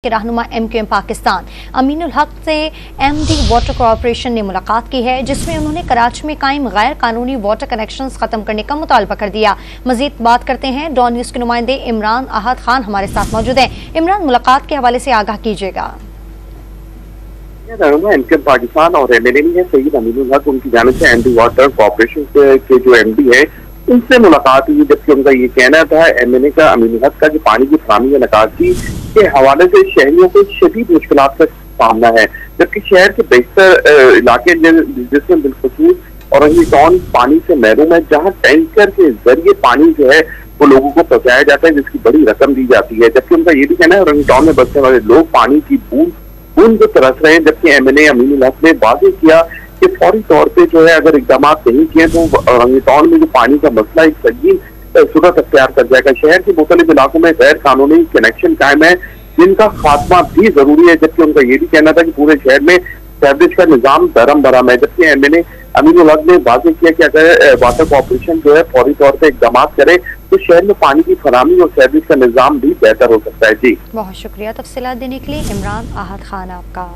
के रहनुमा MQM पाकिस्तान अमीनुल हक से MD वाटर कॉर्पोरेशन ने मुलाकात की है, जिसमें उन्होंने कराची में कायम गैर कानूनी वाटर कनेक्शंस खत्म करने का मुतालबा कर दिया। मजीद बात करते हैं, डॉन न्यूज के नुमाइंदे इमरान अहद खान हमारे साथ मौजूद हैं। इमरान, मुलाकात के हवाले से आगाह कीजिएगा। MQM पाकिस्तान और MNA है सईद अमीनुल हक, उनकी जानिब से MD वाटर कॉर्पोरेशन के जो MD है उनसे मुलाकात हुई, जबकि उनका ये कहना था MNA का अमीनुल हक का कि पानी की फराहमी और निकासी के हवाले से शहरियों को शदीद मुश्किलात का सामना है, जबकि शहर के बेहतर इलाके जिसमें बिलखसूस और टाउन पानी से महरूम है, जहाँ टैंकर के जरिए पानी जो है वो लोगों को पहुंचाया जाता है, जिसकी बड़ी रकम दी जाती है। जबकि उनका ये भी कहना है और टाउन में बसने वाले लोग पानी की बूंद को तरस रहे हैं, जबकि MNA अमीनुल हक ने वाज़ेह किया कि फौरी तौर पे जो है अगर इकदाम नहीं किए तो टाउन में जो पानी का मसला एक संगीन सूरत अख्तियार कर जाएगा। शहर के मुख्तलिफ इलाकों में गैर कानूनी कनेक्शन कायम है, जिनका खात्मा भी जरूरी है। जबकि उनका ये भी कहना था कि पूरे शहर में सैवरेज का निजाम धर्म भरम है। जबकि MNA अमीनुल हक ने वाज़ेह किया कि अगर वाटर कॉर्पोरेशन जो है फौरी तौर पर इकदाम करे तो शहर में पानी की फराहमी और सैवरेज का निजाम भी बेहतर हो सकता है। जी, बहुत शुक्रिया तफसीलात देने के लिए इमरान अहद खान आपका।